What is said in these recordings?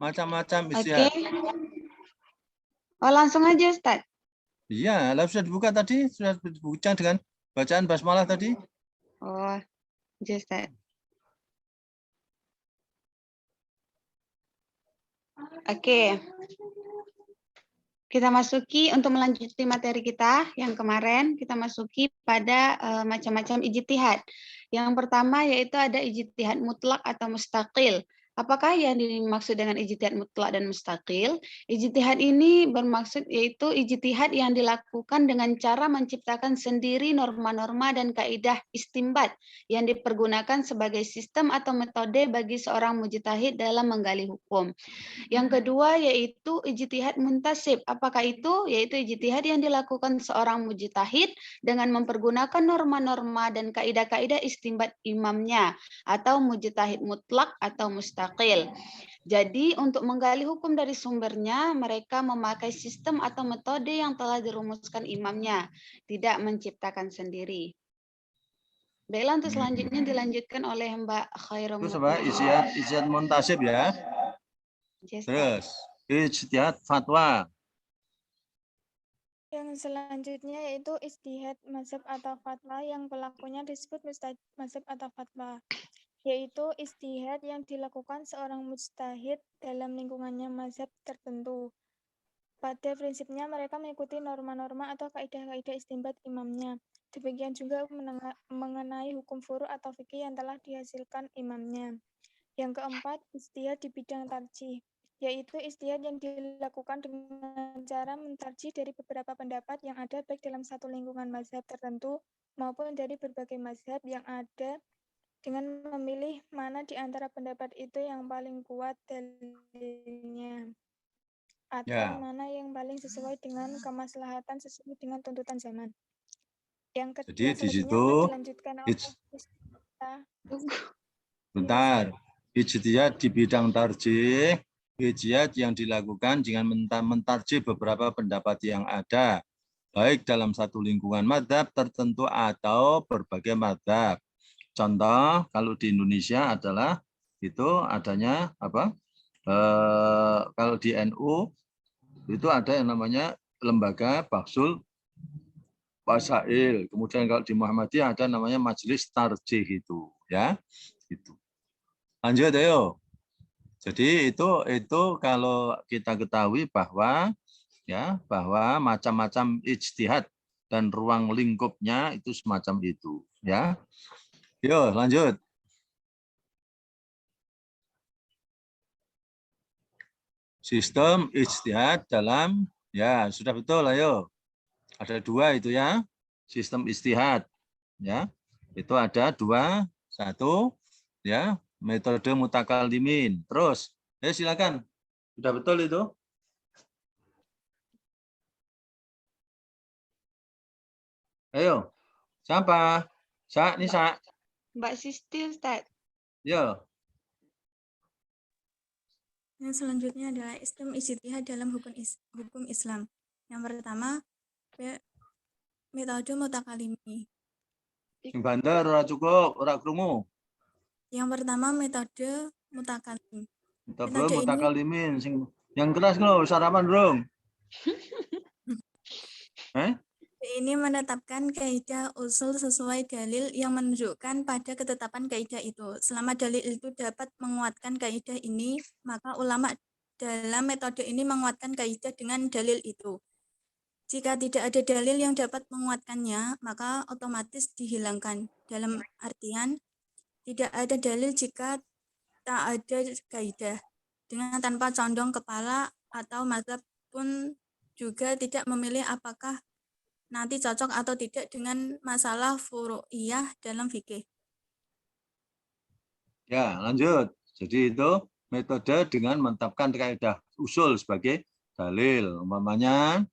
macam-macam Oke. ijtihad. Oh, langsung aja, Ustaz. Iya, lah sudah dibuka tadi, sudah dibuka dengan bacaan basmalah tadi. Oh, aja, Ustaz. Oke. Kita masuki untuk melanjuti materi kita yang kemarin, kita masuki pada macam-macam ijtihad. Yang pertama yaitu ada ijtihad mutlak atau mustaqil. Apakah yang dimaksud dengan ijtihad mutlak dan mustaqil? Ijtihad ini bermaksud yaitu ijtihad yang dilakukan dengan cara menciptakan sendiri norma-norma dan kaidah istinbat yang dipergunakan sebagai sistem atau metode bagi seorang mujtahid dalam menggali hukum. Yang kedua yaitu ijtihad muntasib. Apakah itu? Yaitu ijtihad yang dilakukan seorang mujtahid dengan mempergunakan norma-norma dan kaidah-kaidah istinbat imamnya atau mujtahid mutlak atau mustaqil. Jadi untuk menggali hukum dari sumbernya mereka memakai sistem atau metode yang telah dirumuskan imamnya, tidak menciptakan sendiri. Baiklah, untuk selanjutnya dilanjutkan oleh Mbak Khairum. Terus apa? Ijtihad muntasib ya. Terus ijtihad fatwa. Yang selanjutnya yaitu ijtihad mazhab atau fatwa yang pelakunya disebut mazhab atau fatwa, yaitu ijtihad yang dilakukan seorang mujtahid dalam lingkungannya mazhab tertentu. Pada prinsipnya mereka mengikuti norma-norma atau kaidah-kaidah istinbat imamnya. Demikian juga mengenai hukum furu' atau fikih yang telah dihasilkan imamnya. Yang keempat, ijtihad di bidang tarjih, yaitu ijtihad yang dilakukan dengan cara mentarjih dari beberapa pendapat yang ada baik dalam satu lingkungan mazhab tertentu maupun dari berbagai mazhab yang ada dengan memilih mana di antara pendapat itu yang paling kuat dalilnya atau mana yang paling sesuai dengan kemaslahatan sesuai dengan tuntutan zaman. Yang Jadi di situ dilanjutkan oleh bentar. Ijtihad di bidang tarjih, ijtihad yang dilakukan dengan mentarjih beberapa pendapat yang ada, baik dalam satu lingkungan mazhab tertentu atau berbagai mazhab. Contoh kalau di Indonesia adalah itu adanya apa? Kalau di NU itu ada yang namanya lembaga Bahsul Wasail. Kemudian kalau di Muhammadiyah ada namanya Majelis Tarjih itu, ya. Itu. Lanjut ayo. Jadi itu kalau kita ketahui bahwa bahwa macam-macam ijtihad dan ruang lingkupnya itu semacam itu, ya. Yo, lanjut. Sistem ijtihad dalam sudah betul, ayo. Ada dua itu ya. Sistem ijtihad, ya. Itu ada dua, satu ya, metode mutakallimin. Terus, silakan. Sudah betul itu? Ayo. Siapa? Nisa. Mbak Sisti, Ustaz. Yo. Yang selanjutnya adalah sistem ijtihad dalam hukum Islam. Yang pertama, metode mutakalimi. Sing banter ora cukup, ora krungu. Yang pertama metode mutakalim. Metode mutakalimin sing yang keras lho, sarapan dong. Ini menetapkan kaidah usul sesuai dalil yang menunjukkan pada ketetapan kaidah itu. Selama dalil itu dapat menguatkan kaidah ini, maka ulama dalam metode ini menguatkan kaidah dengan dalil itu. Jika tidak ada dalil yang dapat menguatkannya, maka otomatis dihilangkan. Dalam artian, tidak ada dalil jika tak ada kaidah. Dengan tanpa condong kepala atau mazhab pun juga tidak memilih apakah nanti cocok atau tidak dengan masalah furu'iyah dalam fikih. Ya, lanjut. Jadi itu metode dengan menetapkan kaidah usul sebagai dalil. Umpamanya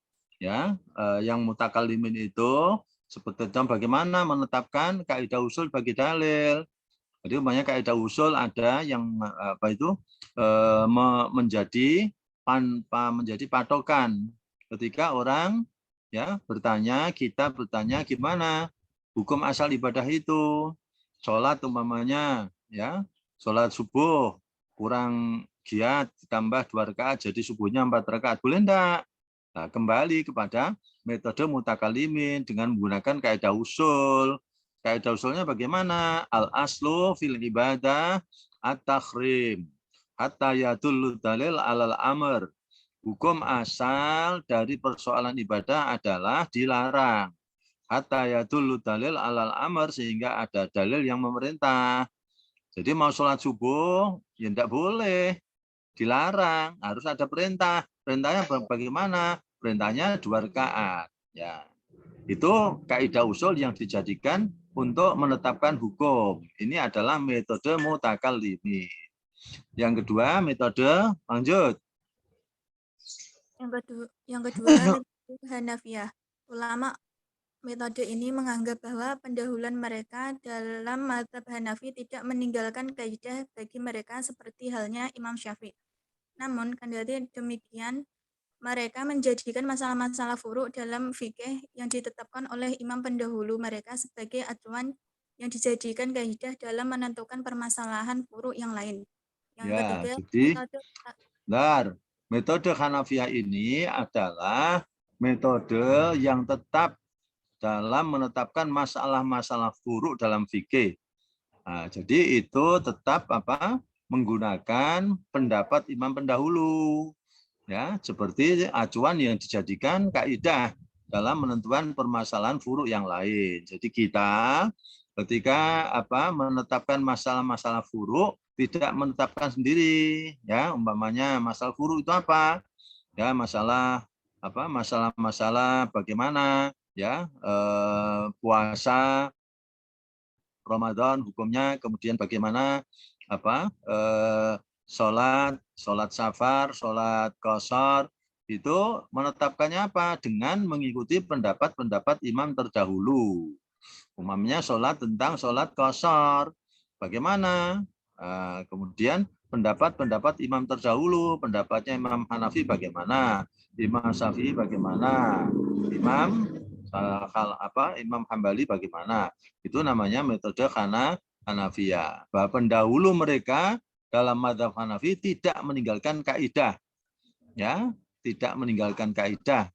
yang mutakalimin itu seperti bagaimana menetapkan kaidah usul bagi dalil. Jadi umpamanya kaidah usul ada yang menjadi patokan ketika orang kita bertanya gimana hukum asal ibadah itu. Sholat umpamanya sholat subuh kurang giat ditambah 2 rakaat jadi subuhnya 4 rakaat. Boleh enggak? Nah, kembali kepada metode mutakalimin dengan menggunakan kaidah usul. Kaidah usulnya bagaimana? Al-aslu fil ibadah at-takhrim. Hatta yadullu dalil alal amr. Hukum asal dari persoalan ibadah adalah dilarang. Hatta yadullu dalil alal amr, sehingga ada dalil yang memerintah. Jadi mau sholat subuh, ya tidak boleh. Dilarang, harus ada perintah. Perintahnya bagaimana? Perintahnya 2 rakaat. Ya. Itu kaidah usul yang dijadikan untuk menetapkan hukum. Ini adalah metode mutakallimin. Yang kedua, metode lanjut. Yang kedua metode Hanafiyah. Ulama metode ini menganggap bahwa pendahuluan mereka dalam mazhab Hanafi tidak meninggalkan kaidah bagi mereka seperti halnya Imam Syafi'i. Namun, kendati demikian, mereka menjadikan masalah-masalah furuk dalam fikih yang ditetapkan oleh imam pendahulu mereka sebagai acuan yang dijadikan kaidah dalam menentukan permasalahan furuk yang lain. Yang ketiga, metode Hanafiyah ini adalah metode yang tetap dalam menetapkan masalah-masalah furuk dalam fikih. Nah, jadi itu tetap menggunakan pendapat imam pendahulu, ya, seperti acuan yang dijadikan kaidah dalam menentukan permasalahan furuk yang lain. Jadi kita ketika menetapkan masalah-masalah furuk tidak menetapkan sendiri, ya, umpamanya masalah furuk itu apa? Ya, masalah bagaimana, ya, puasa Ramadan hukumnya, kemudian bagaimana sholat safar, sholat qashar, itu menetapkannya apa? Dengan mengikuti pendapat-pendapat imam terdahulu. Umumnya tentang sholat qashar. Bagaimana? Kemudian pendapat-pendapat imam terdahulu, pendapatnya Imam Hanafi bagaimana? Imam Syafi'i bagaimana? Imam Hambali bagaimana? Itu namanya metode Hanafiyah. Bahwa pendahulu mereka dalam mazhab Hanafi tidak meninggalkan kaidah, ya, tidak meninggalkan kaidah.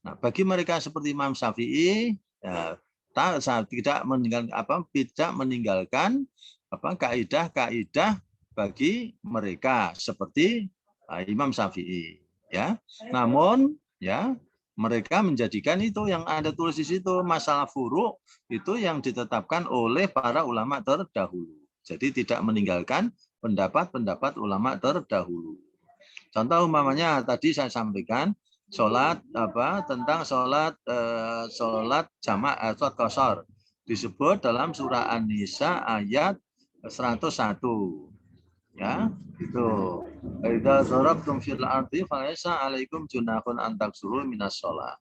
Nah, bagi mereka seperti Imam Syafi'i, ya, tidak meninggalkan kaidah-kaidah bagi mereka seperti Imam Syafi'i, ya. Namun, ya, mereka menjadikan itu yang ada tulis di situ masalah furuk itu yang ditetapkan oleh para ulama terdahulu. Jadi tidak meninggalkan pendapat-pendapat ulama terdahulu. Contoh umpamanya tadi saya sampaikan tentang sholat jamaah, sholat qashar disebut dalam surah An-Nisa ayat 101. Ya, itu. Idza darabtum fil ardi falaysa 'alaikum junahun an taksuru minas shalah.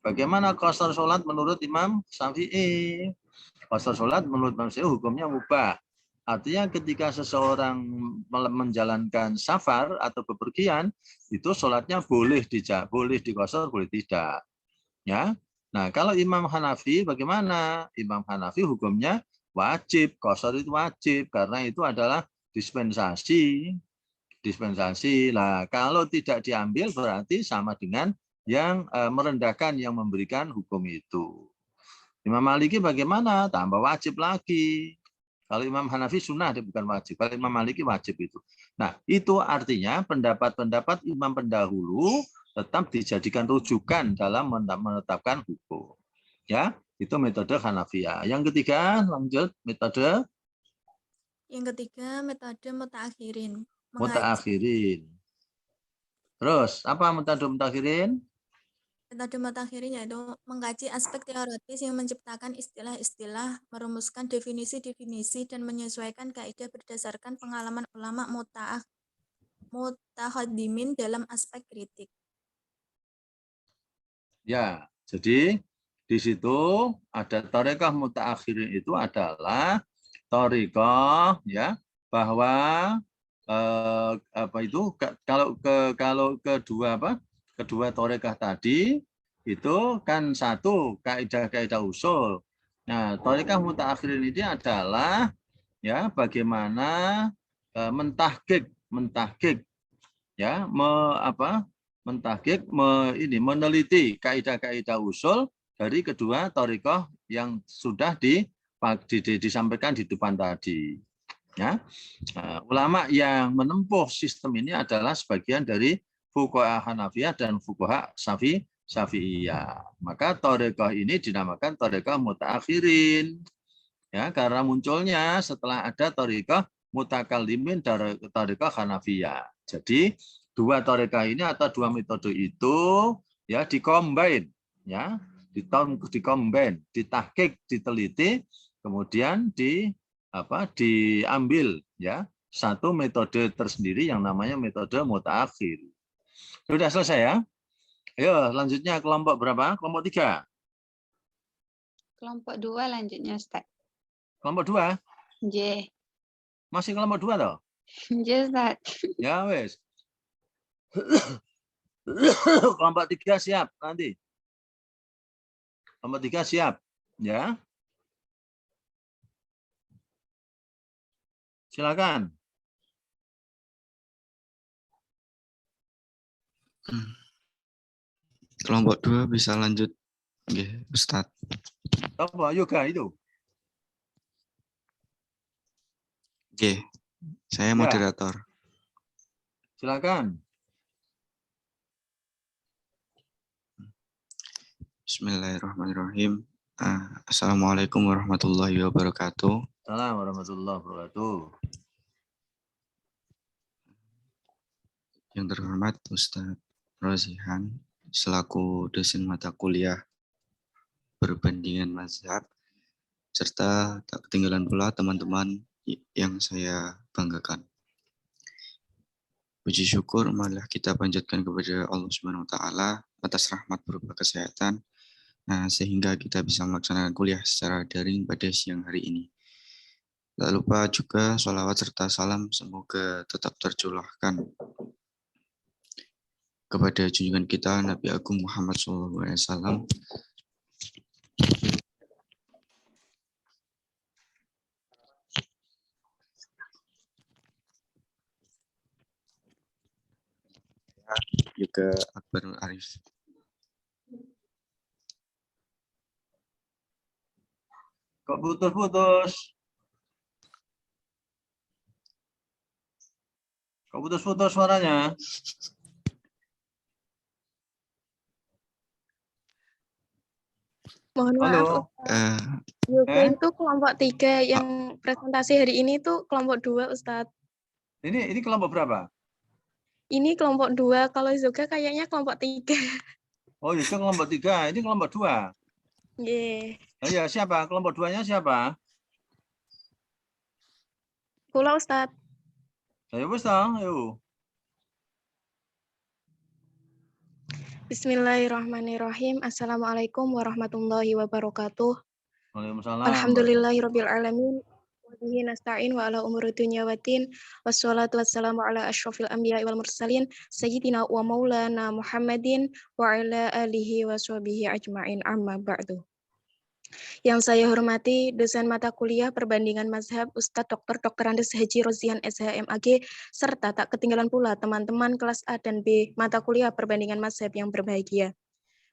Bagaimana qashar salat menurut Imam Syafi'i? Qashar salat menurut Imam Syafi'i hukumnya mubah. Artinya ketika seseorang menjalankan safar atau bepergian, itu sholatnya boleh diqashar, boleh tidak. Ya. Nah, kalau Imam Hanafi bagaimana? Imam Hanafi hukumnya wajib, qashar itu wajib karena itu adalah dispensasi. Nah, kalau tidak diambil berarti sama dengan yang merendahkan yang memberikan hukum itu. Imam Maliki bagaimana? Tambah wajib lagi. Kalau Imam Hanafi sunnah, dia bukan wajib. Kalau Imam Maliki wajib itu. Nah, itu artinya pendapat-pendapat imam pendahulu tetap dijadikan rujukan dalam menetapkan hukum. Ya, itu metode Hanafiyah. Yang ketiga, lanjut metode. Yang ketiga, metode mutaakhirin. Mutaakhirin. Terus, apa metode mutaakhirin? Metode mutaakhirin yaitu mengkaji aspek teoritis yang menciptakan istilah-istilah, merumuskan definisi-definisi, dan menyesuaikan kaidah berdasarkan pengalaman ulama mutaqaddimin dalam aspek kritik. Ya, jadi di situ ada thariqah mutaakhirin itu adalah thariqah, ya, bahwa kalau kedua thariqah tadi itu kan satu kaidah-kaidah usul. Nah, thariqah mutaakhirin ini adalah, ya, bagaimana mentahqiq ya mentahqiq, meneliti kaidah-kaidah usul dari kedua thariqah yang sudah disampaikan di depan tadi. Ya, ulama yang menempuh sistem ini adalah sebagian dari fuqaha Hanafiyah dan fuqaha Syafi'iyah. Maka thariqah ini dinamakan thariqah mutaakhirin. Ya, karena munculnya setelah ada thariqah mutakallimin dari thariqah Hanafiyah. Jadi dua thariqah ini atau dua metode itu ya dikombin, ya, dikombin, ditahqiq, diteliti, kemudian diambil ya satu metode tersendiri yang namanya metode mutaakhir. Sudah selesai ya? Ayo lanjutnya kelompok berapa? Kelompok 3. Kelompok 2 lanjutnya, Ustaz. Kelompok 2? J. Masih kelompok 2 toh? J, Ustaz. Ya wes. Kelompok 3 siap nanti. Kelompok 3 siap, ya. Silakan. Kelompok 2 bisa lanjut, nggih, Ustaz. Apa yoga itu? Oke, saya moderator. Silakan. Bismillahirrahmanirrahim. Assalamualaikum warahmatullahi wabarakatuh. Assalamualaikum warahmatullahi wabarakatuh. Yang terhormat Ustadz Rozihan selaku dosen mata kuliah perbandingan mazhab, serta tak ketinggalan pula teman-teman yang saya banggakan. Puji syukur marilah kita panjatkan kepada Allah Subhanahu wa taala atas rahmat berupa kesehatan, sehingga kita bisa melaksanakan kuliah secara daring pada siang hari ini. Tak lupa juga sholawat serta salam semoga tetap tercurahkan kepada junjungan kita Nabi Agung Muhammad SAW. Juga Akbarul Arif. Kok putus-putus? Kok putus-putus suaranya? Mohon maaf, yoga itu kelompok 3, yang presentasi hari ini tuh kelompok 2, Ustadz. Ini kelompok berapa? Ini kelompok 2, kalau yoga kayaknya kelompok 3. Oh, yoga kelompok 3, ini kelompok 2. Yeah. Oh ya, siapa? Kelompok 2-nya siapa? Kula, Ustadz. Ayo, wis toh, ayo. Bismillahirrahmanirrahim. Assalamualaikum warahmatullahi wabarakatuh. Waalaikumsalam. Alhamdulillahirabbil alamin. Wa bihi nasta'in wa ala umuri dunya waddin. Wassalatu wassalamu ala asyrofil anbiya'i wal mursalin sayyidina wa maulana Muhammadin wa ala alihi wa sahbihi ajma'in, amma ba'du. Yang saya hormati dosen mata kuliah perbandingan mazhab Ustadz Dr. Andes Haji Rozihan SHMAG, serta tak ketinggalan pula teman-teman kelas A dan B mata kuliah perbandingan mazhab yang berbahagia.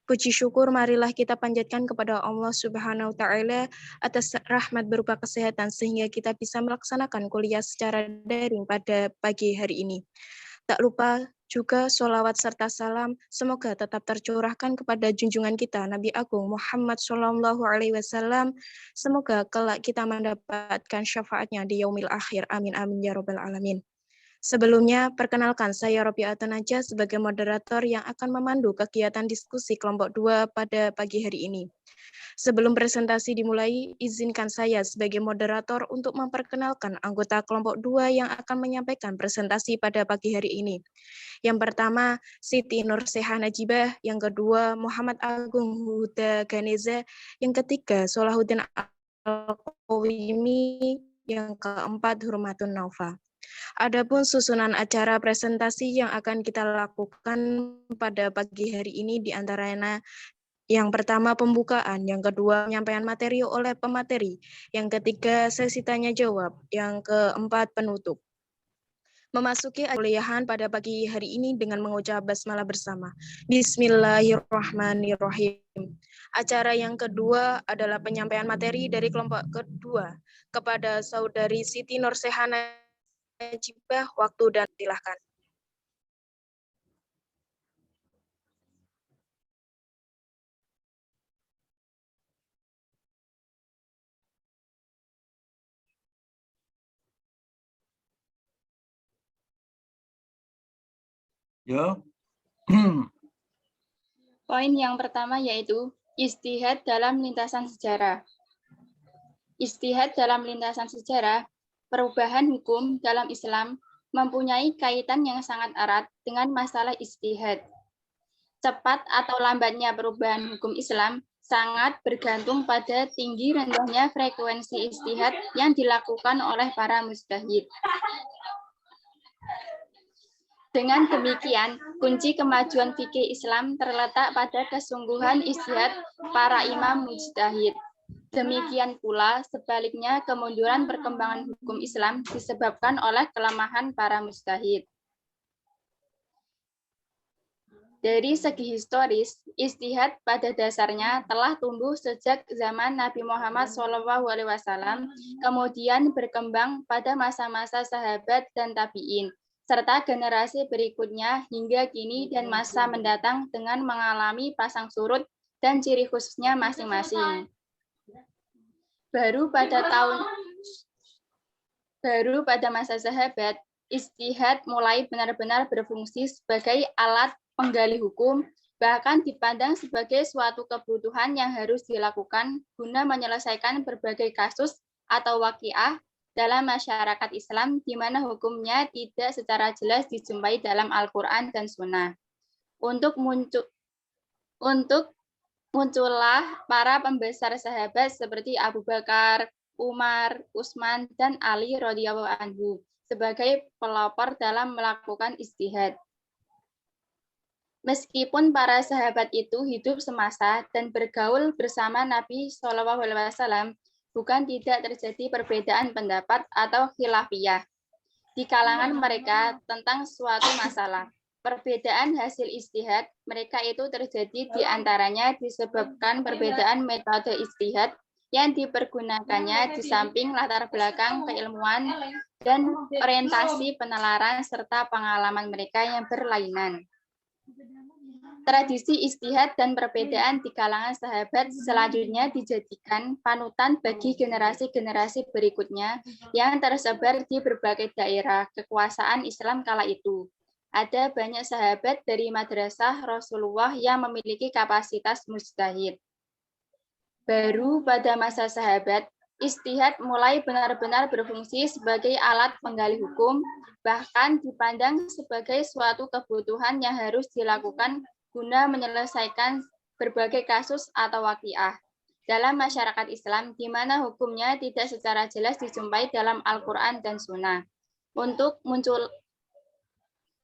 Puji syukur marilah kita panjatkan kepada Allah Subhanahu wa taala atas rahmat berupa kesehatan sehingga kita bisa melaksanakan kuliah secara daring pada pagi hari ini. Tak lupa juga sholawat serta salam semoga tetap tercurahkan kepada junjungan kita Nabi Agung Muhammad SAW. Semoga kelak kita mendapatkan syafaatnya di yaumil akhir. Amin amin ya robbal alamin. Sebelumnya, perkenalkan saya Robiatun Najah sebagai moderator yang akan memandu kegiatan diskusi kelompok 2 pada pagi hari ini. Sebelum presentasi dimulai, izinkan saya sebagai moderator untuk memperkenalkan anggota kelompok 2 yang akan menyampaikan presentasi pada pagi hari ini. Yang pertama, Siti Nurseha Najibah, yang kedua, Muhammad Agung Huda Ganeza, yang ketiga, Solahuddin Al-Qawimi, yang keempat, Hurmatun Naufa. Adapun susunan acara presentasi yang akan kita lakukan pada pagi hari ini diantaranya yang pertama pembukaan, yang kedua penyampaian materi oleh pemateri, yang ketiga sesi tanya jawab, yang keempat penutup. memasuki kuliahan pada pagi hari ini dengan mengucap basmalah bersama. Bismillahirrahmanirrahim. Acara yang kedua adalah penyampaian materi dari kelompok kedua kepada Saudari Siti Nursehana Najibah. Waktu dan silakan. Yo. Poin yang pertama yaitu ijtihad dalam lintasan sejarah. Ijtihad dalam lintasan sejarah, perubahan hukum dalam Islam mempunyai kaitan yang sangat erat dengan masalah ijtihad. Cepat atau lambatnya perubahan hukum Islam sangat bergantung pada tinggi rendahnya frekuensi ijtihad yang dilakukan oleh para mujtahid. Dengan demikian, kunci kemajuan fikih Islam terletak pada kesungguhan ijtihad para imam mujtahid. Demikian pula, sebaliknya kemunduran perkembangan hukum Islam disebabkan oleh kelemahan para mujtahid. Dari segi historis, ijtihad pada dasarnya telah tumbuh sejak zaman Nabi Muhammad SAW, kemudian berkembang pada masa-masa sahabat dan tabi'in, serta generasi berikutnya hingga kini dan masa mendatang dengan mengalami pasang surut dan ciri khususnya masing-masing. Baru pada masa sahabat, ijtihad mulai benar-benar berfungsi sebagai alat penggali hukum, bahkan dipandang sebagai suatu kebutuhan yang harus dilakukan guna menyelesaikan berbagai kasus atau waqiah dalam masyarakat Islam, di mana hukumnya tidak secara jelas dijumpai dalam Al-Quran dan Sunnah. Muncullah para pembesar sahabat seperti Abu Bakar, Umar, Utsman, dan Ali radhiyallahu anhu sebagai pelopor dalam melakukan ijtihad. Meskipun para sahabat itu hidup semasa dan bergaul bersama Nabi SAW, bukan tidak terjadi perbedaan pendapat atau khilafiyah di kalangan mereka tentang suatu masalah. Perbedaan hasil ijtihad mereka itu terjadi di antaranya disebabkan perbedaan metode ijtihad yang dipergunakannya di samping latar belakang keilmuan dan orientasi penalaran serta pengalaman mereka yang berlainan. Tradisi ijtihad dan perbedaan di kalangan sahabat selanjutnya dijadikan panutan bagi generasi-generasi berikutnya yang tersebar di berbagai daerah kekuasaan Islam kala itu. Ada banyak sahabat dari madrasah Rasulullah yang memiliki kapasitas mujtahid. Baru pada masa sahabat, ijtihad mulai benar-benar berfungsi sebagai alat penggali hukum, bahkan dipandang sebagai suatu kebutuhan yang harus dilakukan guna menyelesaikan berbagai kasus atau waqiah dalam masyarakat Islam, di mana hukumnya tidak secara jelas dijumpai dalam Al-Quran dan Sunnah.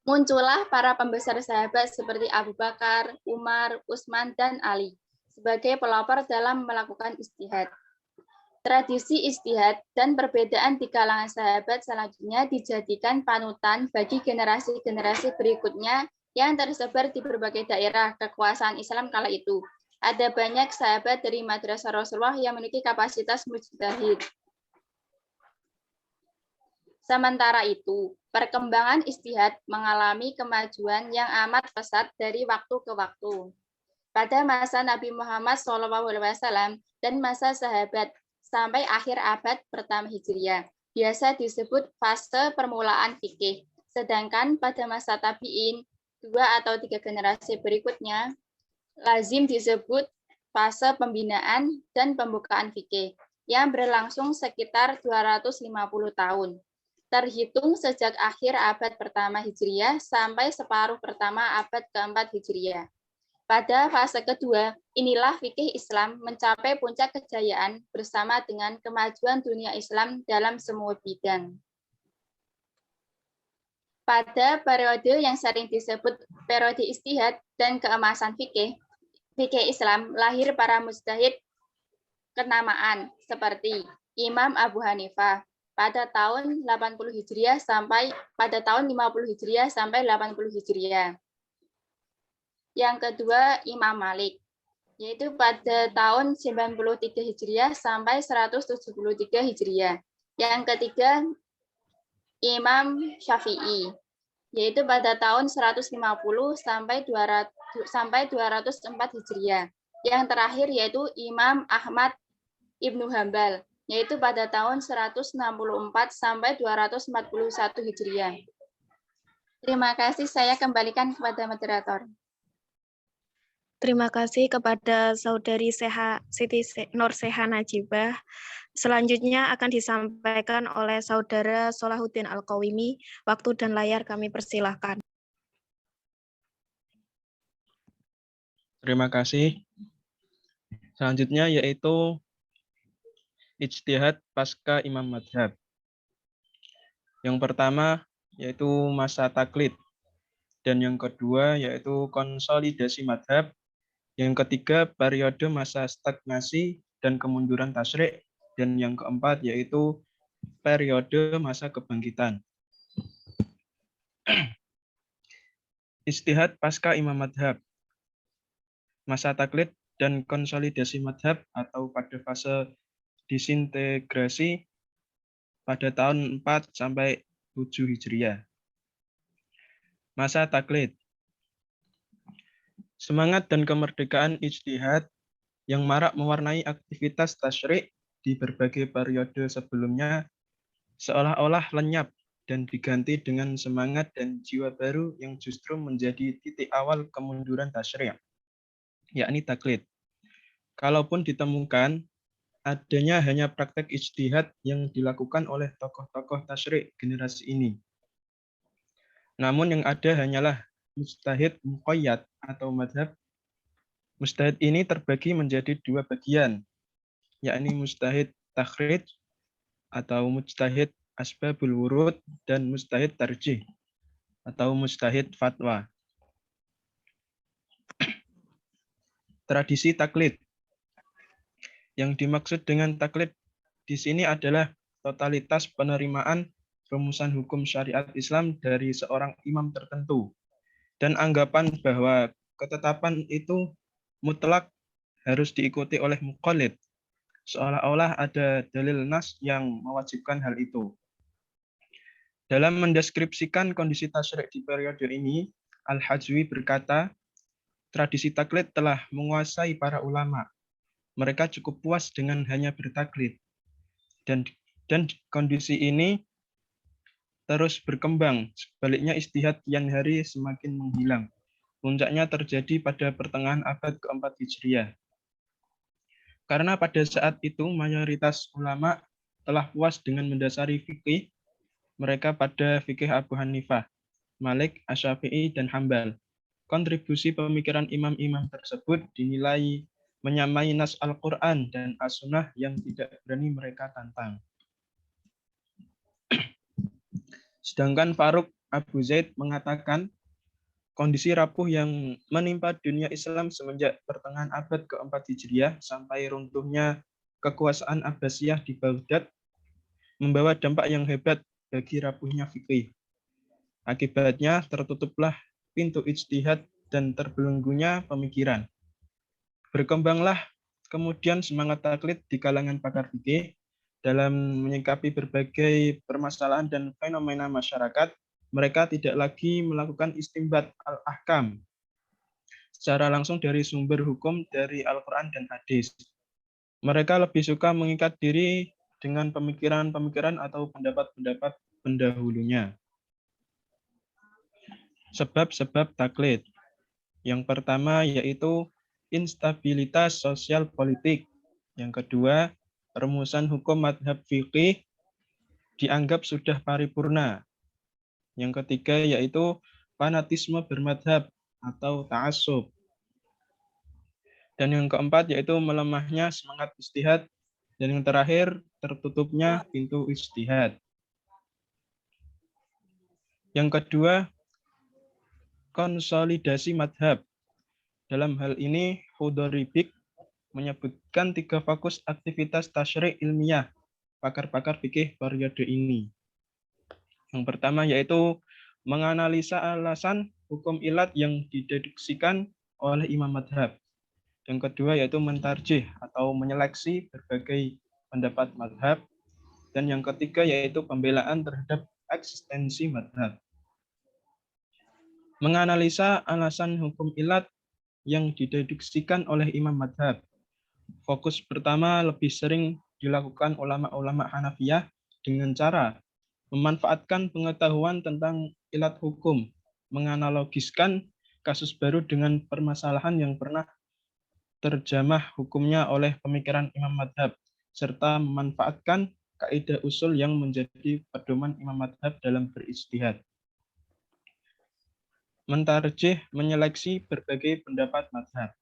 Muncullah para pembesar sahabat seperti Abu Bakar, Umar, Utsman, dan Ali sebagai pelopor dalam melakukan ijtihad. Tradisi ijtihad dan perbedaan di kalangan sahabat selanjutnya dijadikan panutan bagi generasi-generasi berikutnya yang tersebar di berbagai daerah kekuasaan Islam kala itu. Ada banyak sahabat dari madrasah Rasulullah yang memiliki kapasitas mujtahid. Sementara itu, perkembangan ijtihad mengalami kemajuan yang amat pesat dari waktu ke waktu. Pada masa Nabi Muhammad SAW dan masa sahabat sampai akhir abad pertama Hijriah, biasa disebut fase permulaan fikih. Sedangkan pada masa tabi'in, 2 atau 3 generasi berikutnya, lazim disebut fase pembinaan dan pembukaan fikih yang berlangsung sekitar 250 tahun. Terhitung sejak akhir abad pertama Hijriah sampai separuh pertama abad keempat Hijriah. Pada fase kedua, inilah fikih Islam mencapai puncak kejayaan bersama dengan kemajuan dunia Islam dalam semua bidang. Pada periode yang sering disebut periode ijtihad dan keemasan fikih Islam, lahir para mujtahid kenamaan seperti Imam Abu Hanifah, pada tahun 80 Hijriah sampai pada tahun 50 Hijriah sampai 80 Hijriah. Yang kedua Imam Malik, yaitu pada tahun 93 Hijriah sampai 173 Hijriah. Yang ketiga Imam Syafi'i, yaitu pada tahun 150 sampai 204 Hijriah. Yang terakhir yaitu Imam Ahmad Ibnu Hambal, yaitu pada tahun 164 sampai 241 Hijriah. Terima kasih, saya kembalikan kepada moderator. Terima kasih kepada Saudari Siti Nurseha Najibah. Selanjutnya akan disampaikan oleh Saudara Solahuddin Al-Qawimi. Waktu dan layar kami persilahkan. Terima kasih. Selanjutnya yaitu ijtihad pasca Imam Madhab. Yang pertama yaitu masa taklid. Dan yang kedua yaitu konsolidasi madhab. Yang ketiga periode masa stagnasi dan kemunduran tasyrik. Dan yang keempat yaitu periode masa kebangkitan. Ijtihad pasca Imam Madhab. Masa taklid dan konsolidasi madhab atau pada fase disintegrasi pada tahun 4 sampai 7 Hijriah. Masa taklid. Semangat dan kemerdekaan ijtihad yang marak mewarnai aktivitas tasyrik di berbagai periode sebelumnya seolah-olah lenyap dan diganti dengan semangat dan jiwa baru yang justru menjadi titik awal kemunduran tasyrik, yakni taklid. Kalaupun ditemukan adanya hanya praktek ijtihad yang dilakukan oleh tokoh-tokoh tasyrik generasi ini. Namun yang ada hanyalah mujtahid muqayyad atau madhab. Mujtahid ini terbagi menjadi dua bagian, yakni mujtahid takhrij atau mujtahid asbabul wurud dan mujtahid tarjih atau mujtahid fatwa. Tradisi taklid. Yang dimaksud dengan taklid di sini adalah totalitas penerimaan rumusan hukum syariat Islam dari seorang imam tertentu dan anggapan bahwa ketetapan itu mutlak harus diikuti oleh muqallid, seolah-olah ada dalil nas yang mewajibkan hal itu. Dalam mendeskripsikan kondisi tasyrik di periode ini, Al-Hajwi berkata, tradisi taklid telah menguasai para ulama. Mereka cukup puas dengan hanya bertaklid. Dan kondisi ini terus berkembang. Sebaliknya ijtihad kian hari semakin menghilang. Puncaknya terjadi pada pertengahan abad keempat Hijriah. Karena pada saat itu mayoritas ulama telah puas dengan mendasari fikih mereka pada fikih Abu Hanifah, Malik, Asy-Syafi'i, dan Hambal. Kontribusi pemikiran imam-imam tersebut dinilai menyamai nas Al-Quran dan As-Sunnah yang tidak berani mereka tantang. Sedangkan Faruq Abu Zaid mengatakan, kondisi rapuh yang menimpa dunia Islam semenjak pertengahan abad keempat Hijriah sampai runtuhnya kekuasaan Abbasiyah di Baghdad membawa dampak yang hebat bagi rapuhnya fikih. Akibatnya tertutuplah pintu ijtihad dan terbelenggunya pemikiran. Berkembanglah kemudian semangat taklid di kalangan pakar fikih dalam menyikapi berbagai permasalahan dan fenomena masyarakat. Mereka tidak lagi melakukan istimbat al-ahkam secara langsung dari sumber hukum dari Al-Quran dan hadis. Mereka lebih suka mengikat diri dengan pemikiran-pemikiran atau pendapat-pendapat pendahulunya. Sebab-sebab taklid. Yang pertama yaitu instabilitas sosial politik. Yang kedua, rumusan hukum madhab fikih dianggap sudah paripurna. Yang ketiga yaitu fanatisme bermadhab atau ta'assub. Dan yang keempat yaitu melemahnya semangat ijtihad. Dan yang terakhir tertutupnya pintu ijtihad. Yang kedua, konsolidasi madhab. Dalam hal ini, Hudoribik menyebutkan 3 fokus aktivitas tasyrik ilmiah pakar-pakar fikih periode ini. Yang pertama yaitu menganalisa alasan hukum ilat yang dideduksikan oleh imam madhab. Yang kedua yaitu mentarjih atau menyeleksi berbagai pendapat madhab. Dan yang ketiga yaitu pembelaan terhadap eksistensi madhab. Menganalisa alasan hukum ilat yang dideduksikan oleh imam madhab. Fokus pertama lebih sering dilakukan ulama-ulama Hanafiyah dengan cara memanfaatkan pengetahuan tentang ilat hukum, menganalogiskan kasus baru dengan permasalahan yang pernah terjamah hukumnya oleh pemikiran imam madhab, serta memanfaatkan kaidah usul yang menjadi pedoman imam madhab dalam berijtihad. Mentarjih menyeleksi berbagai pendapat madhab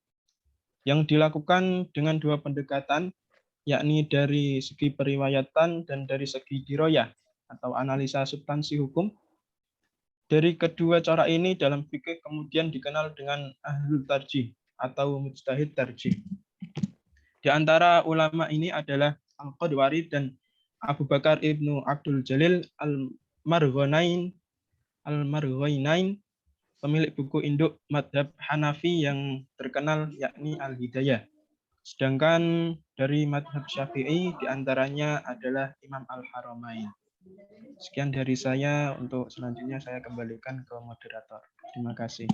yang dilakukan dengan dua pendekatan, yakni dari segi periwayatan dan dari segi diroyah atau analisa substansi hukum. Dari kedua cara ini dalam fikih kemudian dikenal dengan ahlul tarjih atau mujtahid tarjih. Di antara ulama ini adalah Al-Qadwari dan Abu Bakar ibnu Abdul Jalil Al-Marghanain, pemilik buku induk madhab Hanafi yang terkenal yakni Al-Hidayah. Sedangkan dari madhab Syafi'i diantaranya adalah Imam Al-Haramain. Sekian dari saya, untuk selanjutnya saya kembalikan ke moderator. Terima kasih.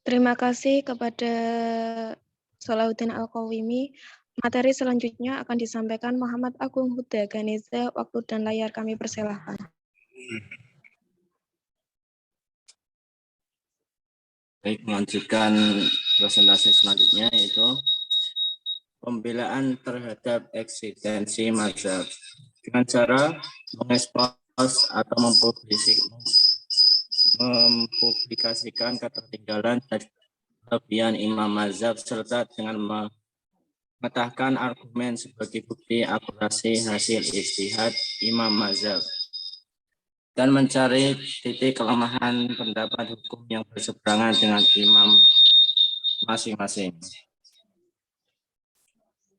Terima kasih kepada Salahuddin Al-Qawimi. Materi selanjutnya akan disampaikan Muhammad Agung Huda Ganiza. Waktu dan layar kami persilahkan. Baik, melanjutkan presentasi selanjutnya yaitu pembelaan terhadap eksistensi mazhab dengan cara mengekspos atau mempublikasikan ketertinggalan dan kelebihan imam mazhab serta dengan memetakan argumen sebagai bukti akurasi hasil ijtihad imam mazhab dan mencari titik kelemahan pendapat hukum yang berseberangan dengan imam masing-masing.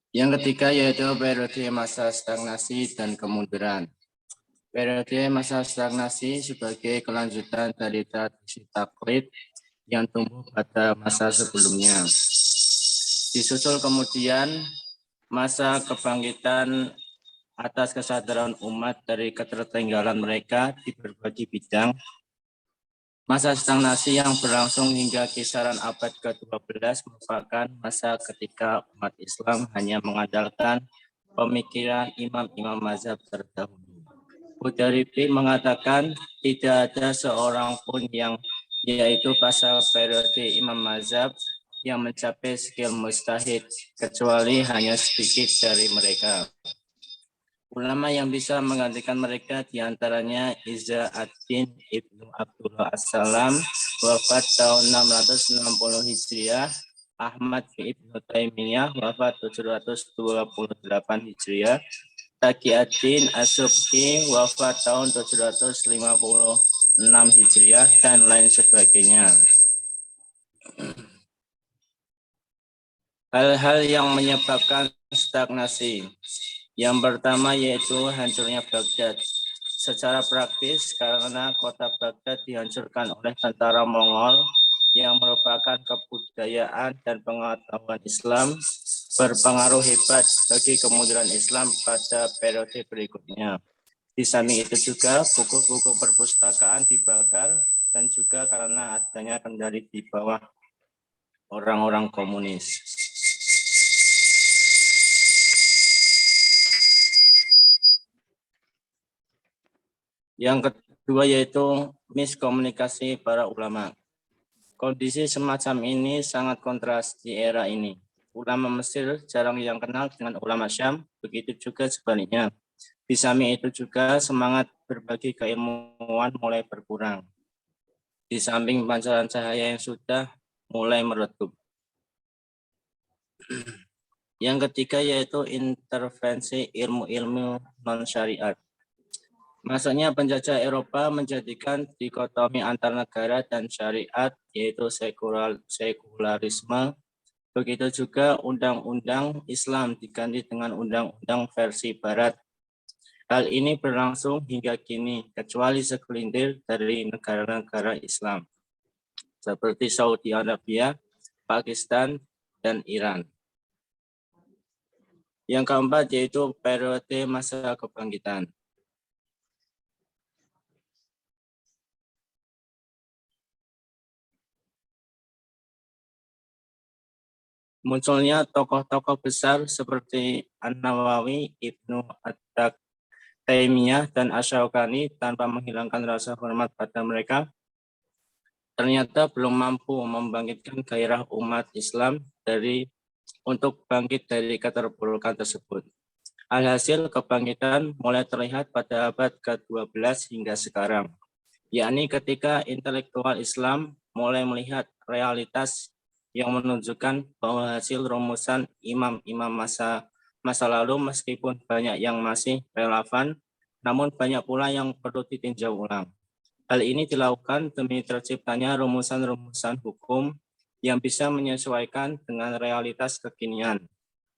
Yang ketiga yaitu periode masa stagnasi dan kemunduran. Periode masa stagnasi sebagai kelanjutan dari tradisi taklid yang tumbuh pada masa sebelumnya. Disusul kemudian masa kebangkitan atas kesadaran umat dari ketertinggalan mereka di berbagai bidang. Masa stagnasi yang berlangsung hingga kisaran abad ke-12 merupakan masa ketika umat Islam hanya mengandalkan pemikiran imam-imam mazhab terdahulu. Hudarifi mengatakan tidak ada seorang pun yang yaitu pada periode imam mazhab yang mencapai skill mujtahid, kecuali hanya sedikit dari mereka. Ulama yang bisa menggantikan mereka diantaranya Izza ad-Din Ibnu Abdullah As-Salam, wafat tahun 660 Hijriah, Ahmad Ibnu Taimiyah, wafat 728 Hijriah, Taqi ad-Din As-Subki, wafat tahun 756 Hijriah, dan lain sebagainya. Hal-hal yang menyebabkan stagnasi. Yang pertama yaitu hancurnya Baghdad. Secara praktis karena kota Baghdad dihancurkan oleh tentara Mongol yang merupakan kebudayaan dan pengetahuan Islam berpengaruh hebat bagi kemunduran Islam pada periode berikutnya. Di samping itu juga buku-buku perpustakaan dibakar dan juga karena adanya kendali di bawah orang-orang komunis. Yang kedua yaitu miskomunikasi para ulama. Kondisi semacam ini sangat kontras di era ini. Ulama Mesir jarang yang kenal dengan ulama Syam, begitu juga sebaliknya. Di samping itu juga semangat berbagi keilmuan mulai berkurang. Di samping pancaran cahaya yang sudah mulai meredup. Yang ketiga yaitu intervensi ilmu-ilmu non-syariat. Masuknya penjajah Eropa menjadikan dikotomi antar negara dan syariat, yaitu sekularisme, Begitu juga undang-undang Islam diganti dengan undang-undang versi Barat. Hal ini berlangsung hingga kini, kecuali segelintir dari negara-negara Islam, seperti Saudi Arabia, Pakistan, dan Iran. Yang keempat yaitu periode masa kebangkitan. Munculnya tokoh-tokoh besar seperti An-Nawawi, Ibnu At-Taimiyah, dan Asy-Syaukani tanpa menghilangkan rasa hormat pada mereka, ternyata belum mampu membangkitkan gairah umat Islam untuk bangkit dari keterpurukan tersebut. Alhasil kebangkitan mulai terlihat pada abad ke-12 hingga sekarang, yakni ketika intelektual Islam mulai melihat realitas yang menunjukkan bahwa hasil rumusan imam-imam masa lalu meskipun banyak yang masih relevan, namun banyak pula yang perlu ditinjau ulang. Hal ini dilakukan demi terciptanya rumusan-rumusan hukum yang bisa menyesuaikan dengan realitas kekinian.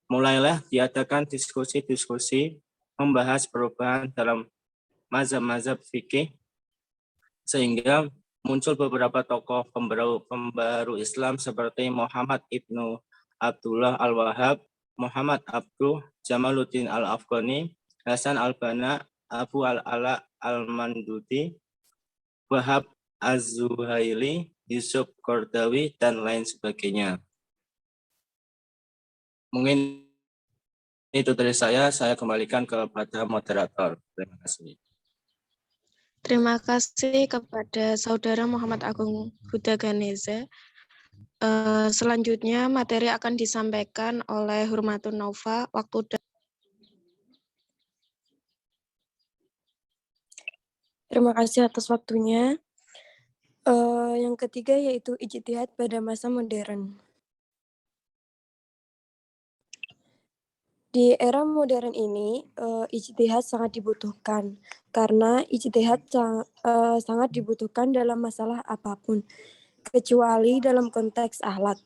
Mulailah diadakan diskusi-diskusi membahas perubahan dalam mazhab-mazhab fikih, sehingga muncul beberapa tokoh pembaru Islam seperti Muhammad Ibnu Abdullah Al-Wahhab, Muhammad Abduh, Jamaluddin Al-Afghani, Hasan Al-Banna, Abu Al-Ala Al-Mandudi, Wahab Az-Zuhaili, Yusuf Qardawi, dan lain sebagainya. Mungkin itu dari saya kembalikan kepada moderator. Terima kasih. Terima kasih kepada Saudara Muhammad Agung Huda Ganeza. Selanjutnya materi akan disampaikan oleh Hurmatun Nova. Terima kasih atas waktunya. Yang ketiga yaitu ijtihad pada masa modern. Di era modern ini, ijtihad sangat dibutuhkan, karena ijtihad sangat dibutuhkan dalam masalah apapun, kecuali dalam konteks akhlak.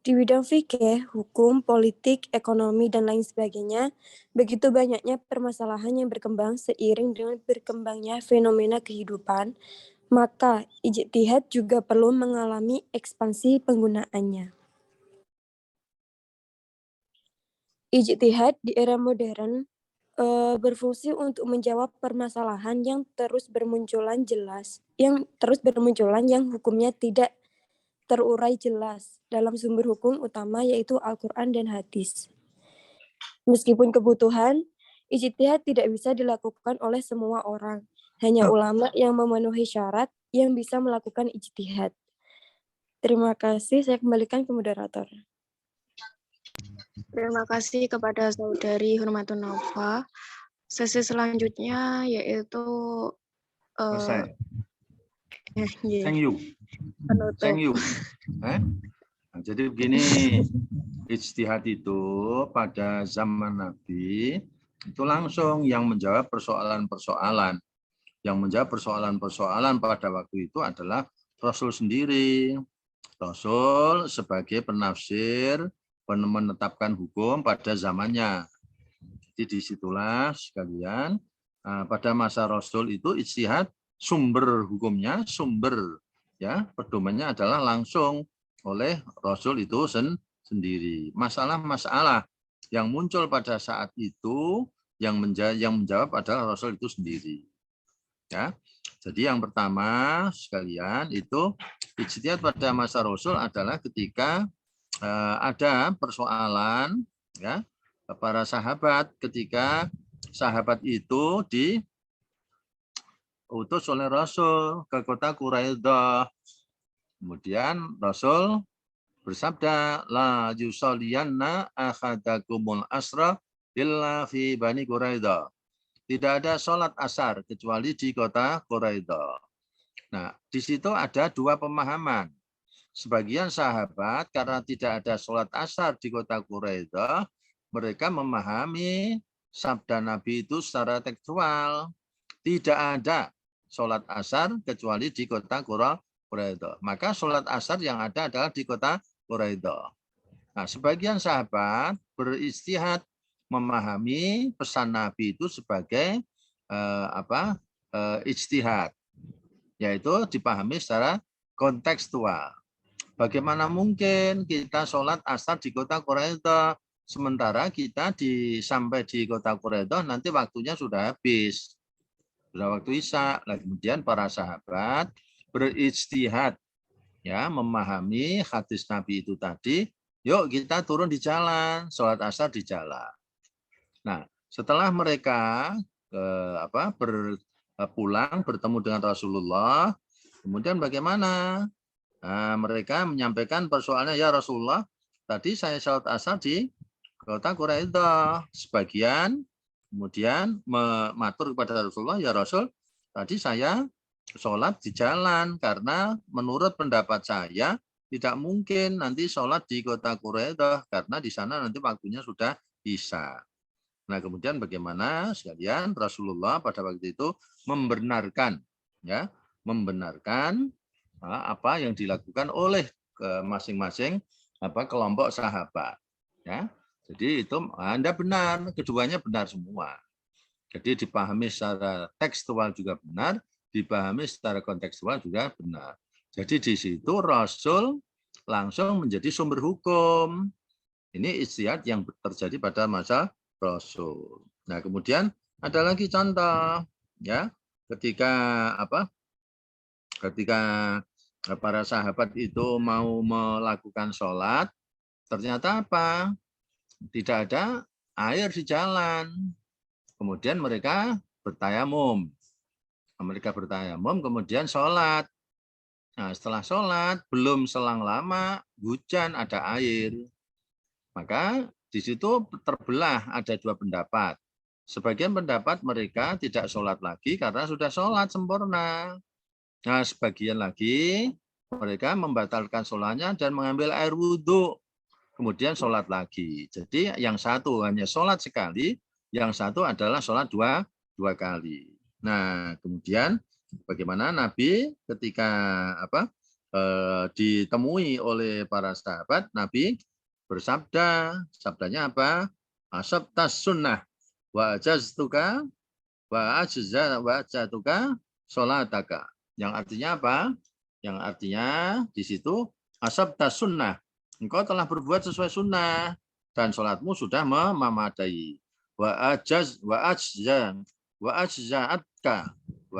Di bidang fikih, hukum, politik, ekonomi, dan lain sebagainya, begitu banyaknya permasalahan yang berkembang seiring dengan berkembangnya fenomena kehidupan, maka ijtihad juga perlu mengalami ekspansi penggunaannya. Ijtihad di era modern berfungsi untuk menjawab permasalahan yang terus bermunculan yang hukumnya tidak terurai jelas dalam sumber hukum utama yaitu Al-Quran dan hadis. Meskipun kebutuhan, ijtihad tidak bisa dilakukan oleh semua orang. Hanya ulama yang memenuhi syarat yang bisa melakukan ijtihad. Terima kasih, saya kembalikan ke moderator. Terima kasih kepada Saudari Hurmatun Nova. Sesi selanjutnya yaitu Thank you. Nah, jadi begini, ijtihad itu pada zaman Nabi itu langsung yang menjawab persoalan-persoalan. Yang menjawab persoalan-persoalan pada waktu itu adalah Rasul sendiri. Rasul sebagai penafsir, menetapkan hukum pada zamannya. Jadi disitulah sekalian, pada masa Rasul itu ijtihad sumber hukumnya, pedomannya adalah langsung oleh Rasul itu sendiri. Masalah-masalah yang muncul pada saat itu yang menjawab adalah Rasul itu sendiri. Ya. Jadi yang pertama sekalian itu ijtihad pada masa Rasul adalah ketika ada persoalan ya para sahabat ketika sahabat itu diutus oleh Rasul ke kota Quraidah. Kemudian Rasul bersabda, la yusalliyanna ahadakumul asra illa fi bani Quraidah. Tidak ada sholat asar kecuali di kota Quraidah. Nah, di situ ada dua pemahaman. Sebagian sahabat karena tidak ada sholat asar di kota Quraidah, mereka memahami sabda Nabi itu secara tekstual. Tidak ada sholat asar kecuali di kota Quraidah. Maka sholat asar yang ada adalah di kota Quraidah. Nah, sebagian sahabat beristihad memahami pesan Nabi itu sebagai ijtihad, yaitu dipahami secara kontekstual. Bagaimana mungkin kita sholat asar di kota Quraidah, sementara kita sampai di kota Quraidah nanti waktunya sudah habis, sudah waktu isya. Nah, kemudian para sahabat berijtihad, ya, memahami hadis Nabi itu tadi. Yuk kita turun di jalan, sholat asar di jalan. Nah, setelah mereka pulang bertemu dengan Rasulullah, kemudian bagaimana? Nah, mereka menyampaikan persoalannya, ya Rasulullah, tadi saya sholat asar di kota Quraidah. Sebagian kemudian mematur kepada Rasulullah, ya Rasul, tadi saya sholat di jalan karena menurut pendapat saya tidak mungkin nanti sholat di kota Quraidah karena di sana nanti waktunya sudah isya. Nah, kemudian bagaimana sekalian? Rasulullah pada waktu itu membenarkan, ya, membenarkan apa yang dilakukan oleh masing-masing kelompok sahabat, ya. Jadi itu Anda benar, keduanya benar semua. Jadi dipahami secara tekstual juga benar, dipahami secara kontekstual juga benar. Jadi di situ Rasul langsung menjadi sumber hukum. Ini ijtihad yang terjadi pada masa Rasul. Nah, kemudian ada lagi contoh, ya, ketika para sahabat itu mau melakukan sholat, ternyata apa? Tidak ada air di jalan. Kemudian mereka bertayamum. Mereka bertayamum, kemudian sholat. Nah, setelah sholat, belum selang lama, hujan, ada air. Maka di situ terbelah, ada dua pendapat. Sebagian pendapat mereka tidak sholat lagi karena sudah sholat sempurna. Nah, sebagian lagi mereka membatalkan sholatnya dan mengambil air wudhu, kemudian sholat lagi. Jadi yang satu hanya sholat sekali, yang satu adalah sholat dua kali. Nah, kemudian bagaimana Nabi ketika ditemui oleh para sahabat, Nabi bersabda, sabdanya apa? Asabtas sunnah wa ajaztuka wa ajaztuka sholataka. Yang artinya apa? Yang artinya di situ asabtas sunnah. Engkau telah berbuat sesuai sunnah dan sholatmu sudah memadai. Wa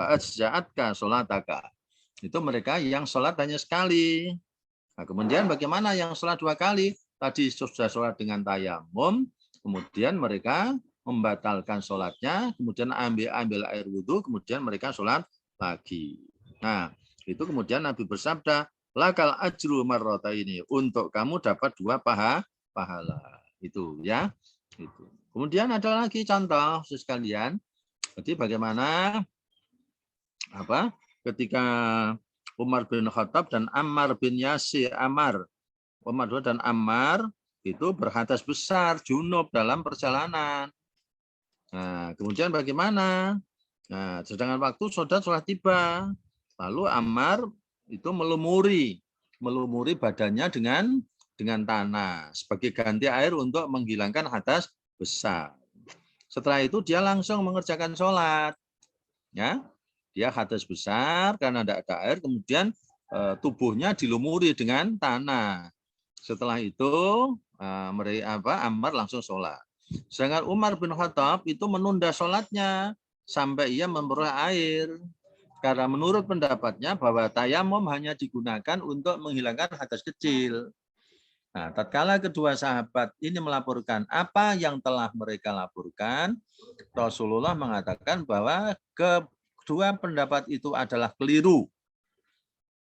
ajza'atka sholataka. Itu mereka yang sholat hanya sekali. Nah, kemudian bagaimana yang sholat dua kali? Tadi sudah sholat dengan tayamum, kemudian mereka membatalkan sholatnya, kemudian ambil air wudhu, kemudian mereka sholat lagi. Nah, itu kemudian Nabi bersabda, lakal ajru marrota ini, untuk kamu dapat dua pahala. Itu ya. Itu. Kemudian ada lagi contoh sekalian. Jadi bagaimana ketika Umar bin Khattab dan Ammar bin Yasir, Umar dan Ammar itu berhadas besar junub dalam perjalanan. Nah, kemudian bagaimana? Nah, sedangkan waktu sudah tiba. Lalu Ammar itu melumuri badannya dengan tanah sebagai ganti air untuk menghilangkan hadas besar. Setelah itu dia langsung mengerjakan sholat. Ya, dia hadas besar karena tidak ada air, kemudian tubuhnya dilumuri dengan tanah. Setelah itu Ammar langsung sholat. Sedangkan Umar bin Khattab itu menunda sholatnya sampai ia memperoleh air. Karena menurut pendapatnya bahwa tayamum hanya digunakan untuk menghilangkan hadas kecil. Nah, tatkala kedua sahabat ini melaporkan apa yang telah mereka laporkan, Rasulullah mengatakan bahwa kedua pendapat itu adalah keliru.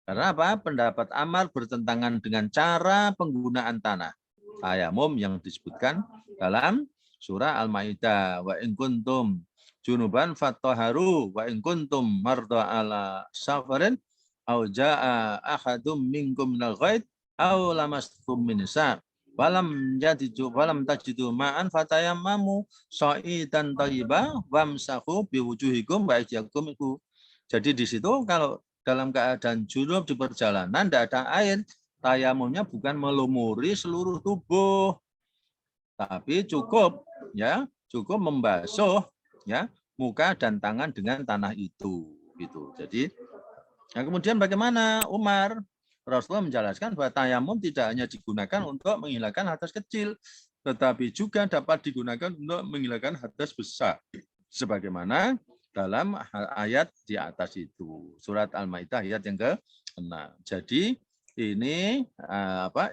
Karena apa? Pendapat Ammar bertentangan dengan cara penggunaan tanah. Tayamum yang disebutkan dalam surah Al-Maidah, wa in kuntum junuban fattaharu wa in kuntum marda ala safarin aw jaa ahadum minkum minal ghaid aw lamastum min nisa walam tajidu ma'an fatayammamu sha'idan thayyiba wamsahu biwujuhikum wa aydiyakum. Jadi di situ kalau dalam keadaan junub di perjalanan tidak ada air, Tayamumnya bukan melumuri seluruh tubuh, tapi cukup membasuh ya muka dan tangan dengan tanah itu gitu. Jadi nah kemudian bagaimana Umar? Rasulullah menjelaskan bahwa tayamum tidak hanya digunakan untuk menghilangkan hadas kecil, tetapi juga dapat digunakan untuk menghilangkan hadas besar. Sebagaimana dalam ayat di atas itu. Surat Al-Maidah ayat yang ke-6. Jadi ini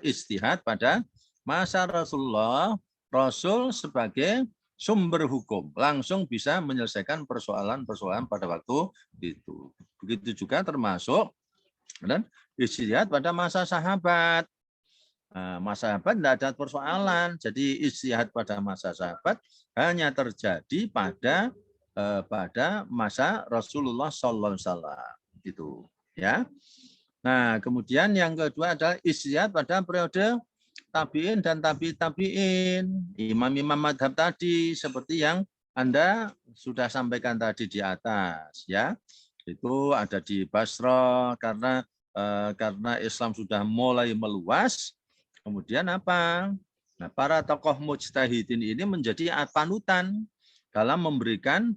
istihad pada masa Rasulullah. Rasul sebagai sumber hukum langsung bisa menyelesaikan persoalan-persoalan pada waktu itu. Begitu juga termasuk dan istihad pada masa sahabat. Masa sahabat tidak ada persoalan. Jadi istihad pada masa sahabat hanya terjadi pada masa Rasulullah SAW. Gitu, ya. Nah, kemudian yang kedua adalah istihad pada periode tabi'in dan tabi'in. Imam-imam madhab tadi seperti yang Anda sudah sampaikan tadi di atas, ya. Itu ada di Basra karena Islam sudah mulai meluas. Kemudian apa? Nah, para tokoh mujtahidin ini menjadi panutan dalam memberikan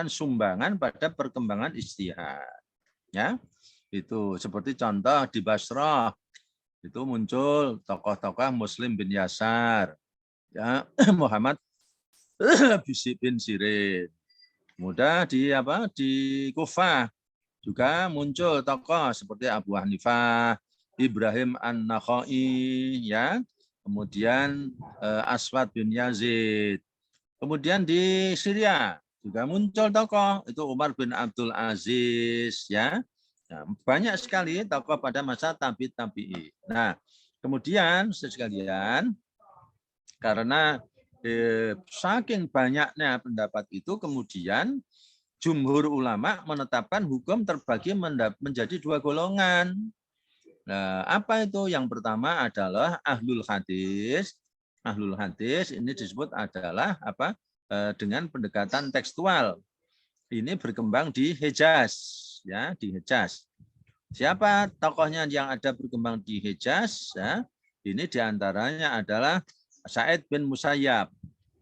sumbangan pada perkembangan ijtihad. Ya, itu seperti contoh di Basrah itu muncul tokoh-tokoh Muslim bin Yasar, ya, Muhammad bin Sirin. Kemudian di Kufah juga muncul tokoh seperti Abu Hanifah, Ibrahim An-Nakhai, ya, kemudian Aswad bin Yazid. Kemudian di Syria juga muncul tokoh itu Umar bin Abdul Aziz, ya. Nah, banyak sekali tokoh pada masa tabi'in. Nah, kemudian sekalian karena saking banyaknya pendapat itu, kemudian jumhur ulama menetapkan hukum terbagi menjadi dua golongan. Nah, apa itu? Yang pertama adalah ahlul hadis. Ahlul hadis ini disebut adalah dengan pendekatan tekstual. Ini berkembang di Hejaz, ya, di Hejaz. Siapa tokohnya yang ada berkembang di Hejaz? Ya, ini diantaranya adalah Sa'id bin Musayyab,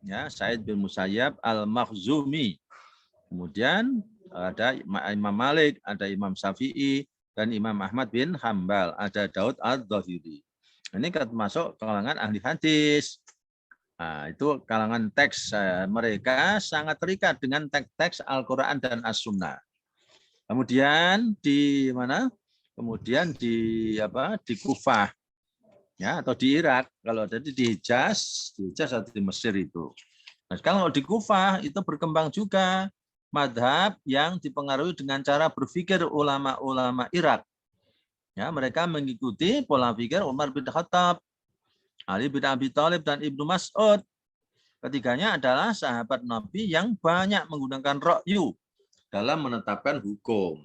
ya, Sa'id bin Musayyab al-Makhzumi. Kemudian ada Imam Malik, ada Imam Syafi'i, dan Imam Ahmad bin Hambal, ada Daud al-Dhahiri. Ini termasuk kalangan ahli hadis. Nah, itu kalangan teks mereka sangat terikat dengan teks Al-Quran dan As-Sunnah. Kemudian di mana? Kemudian di Kufah, ya, atau di Irak. Kalau jadi di Hijaz atau di Mesir itu. Nah, kalau di Kufah itu berkembang juga madhab yang dipengaruhi dengan cara berpikir ulama-ulama Irak. Ya, mereka mengikuti pola pikir Umar bin Khattab, Ali bin Abi Thalib, dan Ibnu Mas'ud. Ketiganya adalah sahabat Nabi yang banyak menggunakan ra'yu dalam menetapkan hukum.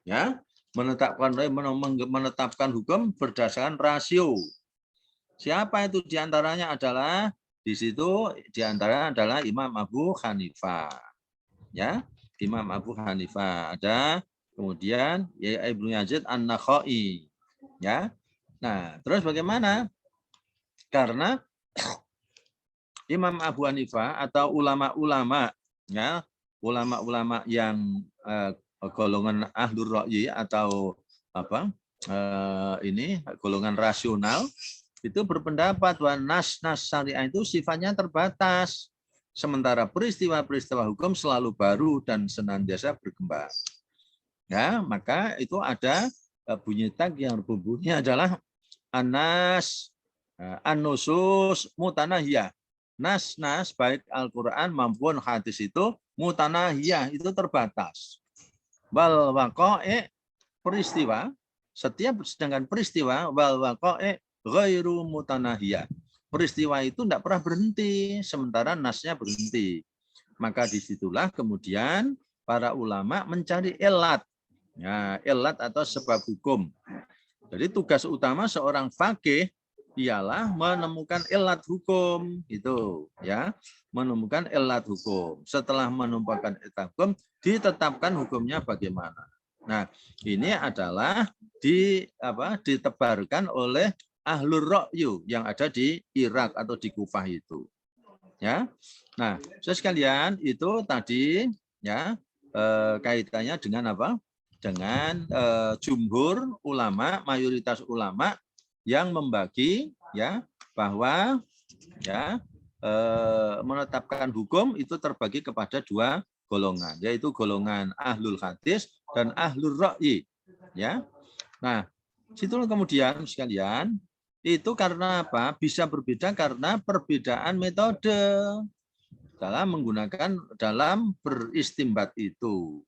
Ya, menetapkan hukum berdasarkan rasio. Siapa itu diantaranya adalah di situ diantaranya adalah Imam Abu Hanifah. Ya, Imam Abu Hanifah ada, kemudian Ibnu Yazid An-Nakhai. Ya. Nah, terus bagaimana? Karena Imam Abu Hanifah atau ulama-ulama, ya, ulama-ulama yang golongan ahlur ra'yi atau golongan rasional itu berpendapat bahwa nas-nas syariah itu sifatnya terbatas, sementara peristiwa-peristiwa hukum selalu baru dan senantiasa berkembang. Ya, maka itu ada bunyi tag yang berbunyi adalah an-nusus mutanahiyah. Nas-nas baik Al-Quran maupun hadis itu mutanahiyah, itu terbatas. Wal waqa'i, peristiwa, sedangkan peristiwa wal waqa'i ghairu mutanahiyah. Peristiwa itu tidak pernah berhenti, sementara nasnya berhenti. Maka disitulah kemudian para ulama mencari ilat. Ya, ilat atau sebab hukum. Jadi tugas utama seorang faqih ialah menemukan ilat hukum, itu, ya, menemukan ilat hukum. Setelah menemukan ilat hukum, ditetapkan hukumnya bagaimana. Nah, ini adalah ditebarkan oleh ahlur ra'yu yang ada di Irak atau di Kufah itu. Ya. Nah, sekalian itu tadi ya kaitannya dengan apa? Dengan jumhur ulama, mayoritas ulama yang membagi ya bahwa ya menetapkan hukum itu terbagi kepada dua golongan, yaitu golongan ahlul hadis dan ahlul ra'yi. Ya. Nah, situ kemudian sekalian itu karena apa? Bisa berbeda karena perbedaan metode dalam menggunakan dalam beristimbat itu.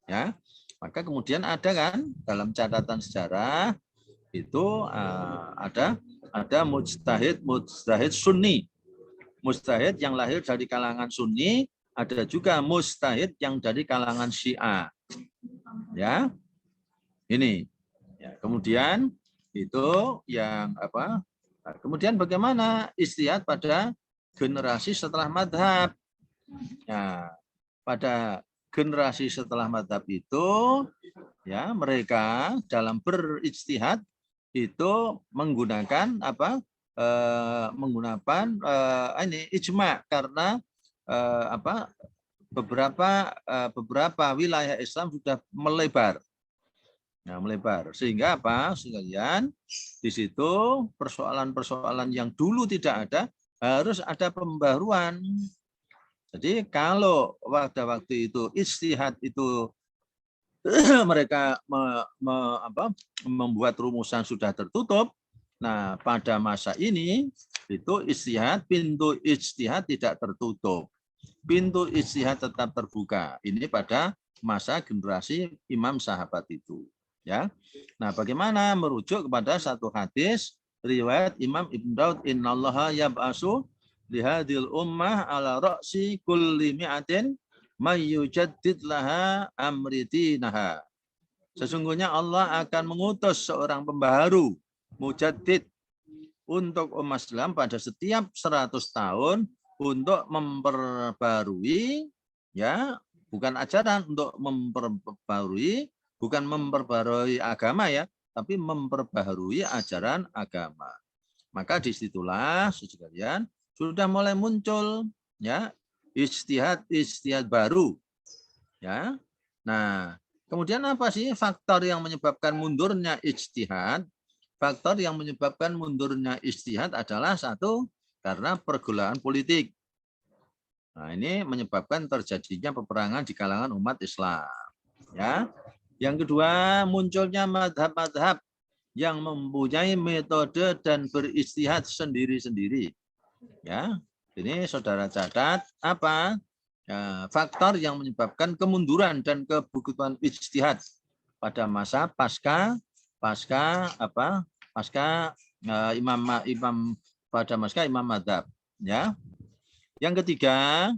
Ya. Maka kemudian ada kan dalam catatan sejarah itu ada mujtahid sunni. Mujtahid yang lahir dari kalangan sunni, ada juga mujtahid yang dari kalangan Syiah. Ya. Ini. Ya, kemudian itu yang apa? Nah, kemudian bagaimana ijtihad pada generasi setelah madhab? Nah, pada generasi setelah madhab itu, ya mereka dalam berijtihad itu menggunakan apa? Menggunakan ini ijma karena beberapa wilayah Islam sudah melebar. Nah, melebar sehingga apa sekalian di situ persoalan-persoalan yang dulu tidak ada harus ada pembaruan. Jadi kalau waktu itu ijtihad itu mereka membuat rumusan sudah tertutup. Nah, pada masa ini itu ijtihad, pintu ijtihad tidak tertutup. Pintu ijtihad tetap terbuka. Ini pada masa generasi imam sahabat itu. Ya, nah bagaimana merujuk kepada satu hadis riwayat Imam Ibn Daud, innallaha yab'asu lihadil ummah ala ra'si kulli mi'atin may yujaddid laha amridinaha. Sesungguhnya Allah akan mengutus seorang pembaharu, mujaddid, untuk umat Islam pada setiap 100 tahun untuk memperbarui, ya, bukan ajaran, untuk memperbarui, bukan memperbarui agama ya, tapi memperbaharui ajaran agama. Maka disitulah sekalian sudah mulai muncul ya ijtihad baru. Ya. Nah, kemudian apa sih faktor yang menyebabkan mundurnya ijtihad? Faktor yang menyebabkan mundurnya ijtihad adalah satu, karena pergolakan politik. Nah, ini menyebabkan terjadinya peperangan di kalangan umat Islam. Ya. Yang kedua, munculnya madhab-madhab yang mempunyai metode dan berijtihad sendiri-sendiri. Ya, ini saudara catat apa? Ya, faktor yang menyebabkan kemunduran dan kebutuhan ijtihad pada masa pasca imam madhab. Ya. Yang ketiga,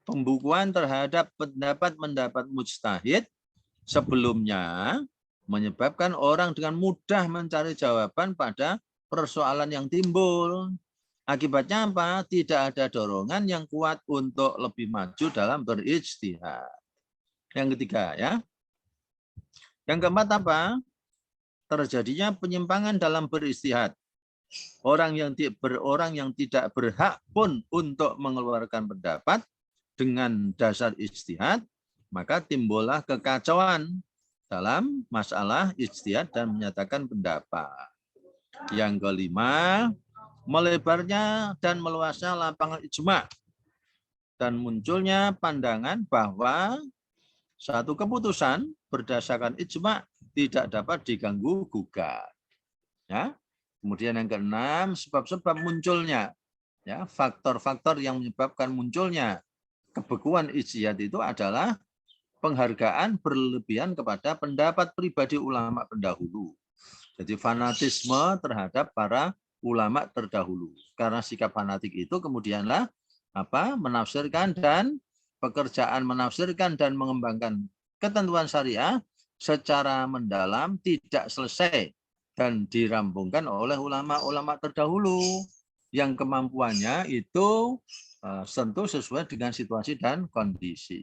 pembukuan terhadap pendapat mujtahid sebelumnya menyebabkan orang dengan mudah mencari jawaban pada persoalan yang timbul. Akibatnya apa? Tidak ada dorongan yang kuat untuk lebih maju dalam berijtihad. Yang ketiga ya. Yang keempat apa? Terjadinya penyimpangan dalam berijtihad. Orang yang tidak berhak pun untuk mengeluarkan pendapat dengan dasar ijtihad, maka timbullah kekacauan dalam masalah ijtihad dan menyatakan pendapat. Yang kelima, melebarnya dan meluasnya lapangan ijma dan munculnya pandangan bahwa satu keputusan berdasarkan ijma tidak dapat diganggu gugat. Ya. Kemudian yang keenam, sebab-sebab munculnya ya faktor-faktor yang menyebabkan munculnya kebekuan ijtihad itu adalah penghargaan berlebihan kepada pendapat pribadi ulama pendahulu. Jadi fanatisme terhadap para ulama terdahulu. Karena sikap fanatik itu kemudianlah menafsirkan dan pekerjaan menafsirkan dan mengembangkan ketentuan syariah secara mendalam tidak selesai dan dirampungkan oleh ulama-ulama terdahulu yang kemampuannya itu tentu sesuai dengan situasi dan kondisi.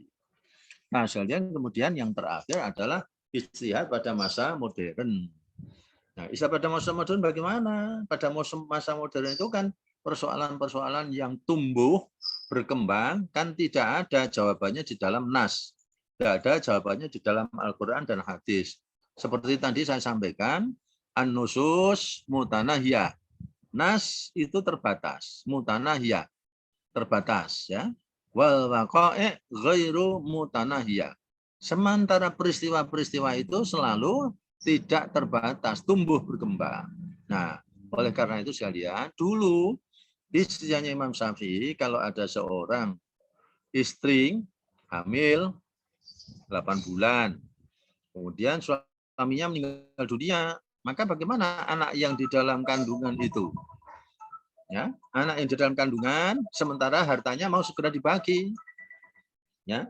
Nah, sekalian kemudian yang terakhir adalah ijtihad pada masa modern. Nah, istilah pada masa modern bagaimana? Pada masa modern itu kan persoalan-persoalan yang tumbuh, berkembang, kan tidak ada jawabannya di dalam nas. Tidak ada jawabannya di dalam Al-Quran dan hadis. Seperti tadi saya sampaikan, an-nusus mutanahiyah. Nas itu terbatas, mutanahiyah terbatas, ya. Wal waqa'i' ghairu mutanahiyah. Sementara peristiwa-peristiwa itu selalu tidak terbatas, tumbuh berkembang. Nah, oleh karena itu sekalian, dulu istilahnya Imam Syafi'i kalau ada seorang istri hamil 8 bulan, kemudian suaminya meninggal dunia, maka bagaimana anak yang di dalam kandungan itu? Ya, anak yang di dalam kandungan, sementara hartanya mau segera dibagi. Ya,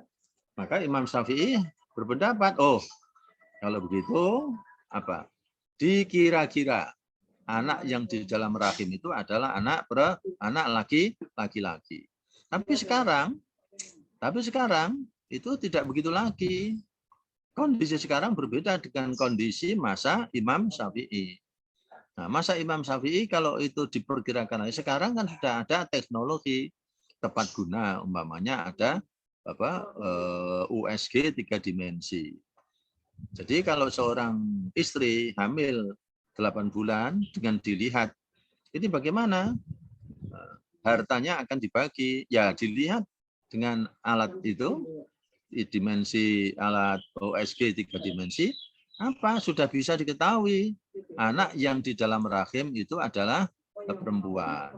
maka Imam Syafi'i berpendapat, oh, kalau begitu apa? Dikira-kira anak yang di dalam rahim itu adalah anak laki-laki. Tapi sekarang itu tidak begitu lagi. Kondisi sekarang berbeda dengan kondisi masa Imam Syafi'i. Nah, masa Imam Syafi'i kalau itu diperkirakan, sekarang kan sudah ada teknologi tepat guna, umpamanya ada USG 3 dimensi. Jadi kalau seorang istri hamil 8 bulan dengan dilihat, ini bagaimana? Hartanya akan dibagi, ya dilihat dengan alat itu, dimensi alat USG 3 dimensi, apa sudah bisa diketahui anak yang di dalam rahim itu adalah perempuan.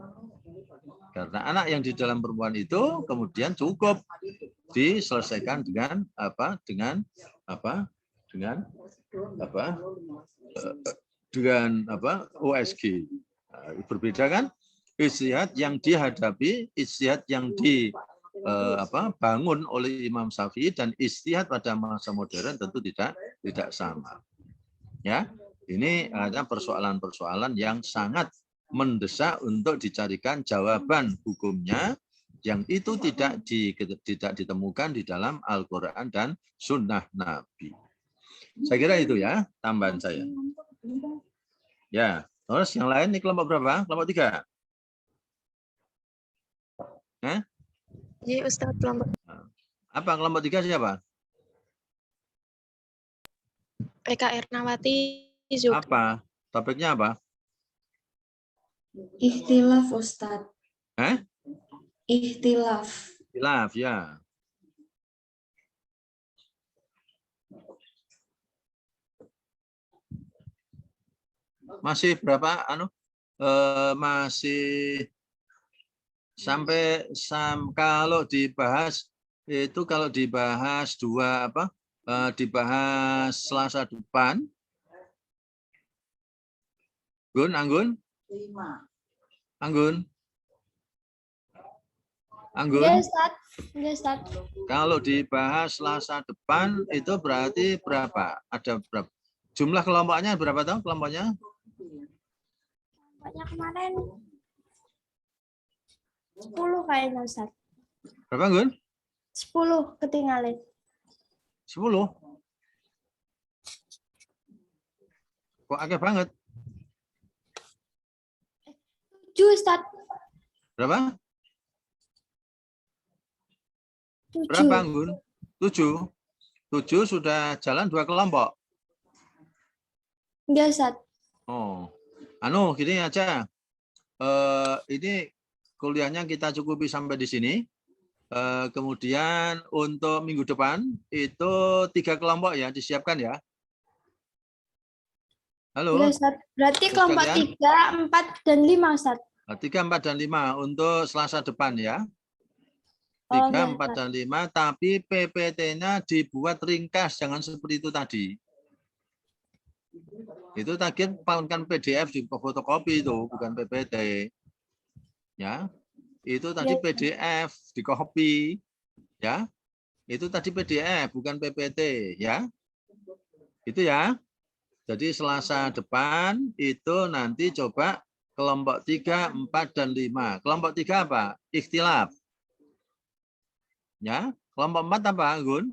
Karena anak yang di dalam perempuan itu kemudian cukup diselesaikan dengan USG. Berbeda kan? Ijtihad yang dihadapi, ijtihad yang bangun oleh Imam Syafi'i dan ijtihad pada masa modern tentu tidak sama. Ya, ini ada persoalan-persoalan yang sangat mendesak untuk dicarikan jawaban hukumnya yang itu tidak ditemukan di dalam Al-Quran dan Sunnah Nabi. Saya kira itu ya tambahan saya. Ya, terus yang lain ini kelompok berapa? Kelompok 3. Iya, Ustaz, kelompok. Apa kelompok 3 siapa? Eka Ernawati Zuk. Apa? Topiknya apa? Ikhtilaf, Ustadz. Ikhtilaf. Ikhtilaf, ya. Masih berapa? Masih sampai kalau dibahas itu dibahas dibahas Selasa depan. Anggun? Yes, Ustaz. Kalau dibahas Selasa depan itu berarti berapa? Ada berapa? Jumlah kelompoknya berapa tahu kelompoknya? Kelompoknya kemarin 10 kayaknya, Ustaz. Berapa, Gun? 10 ketinggalan. 10? Kok agak banget? 7, Ustaz. Berapa? 7. Berapa, Gun? 7? 7 sudah jalan 2 kelompok. Enggak, Ustaz. Oh. Gini aja. Ini kuliahnya kita cukupi sampai di sini. Kemudian untuk minggu depan itu 3 kelompok ya disiapkan ya. Halo. Ya, Ustaz. Berarti kelompok 3, 4, dan 5, Ustaz. 3, 4, dan 5 untuk Selasa depan ya. 3, 4, dan 5, tapi PPT-nya dibuat ringkas, jangan seperti itu tadi. Itu tadi kan PDF di fotokopi itu, bukan PPT. Ya. Itu tadi PDF di copy, ya. Itu tadi PDF bukan PPT, ya. Itu ya. Jadi Selasa depan itu nanti coba kelompok 3, 4, dan 5. Kelompok 3 apa? Ikhtilaf. Ya. Kelompok 4 apa, Gun?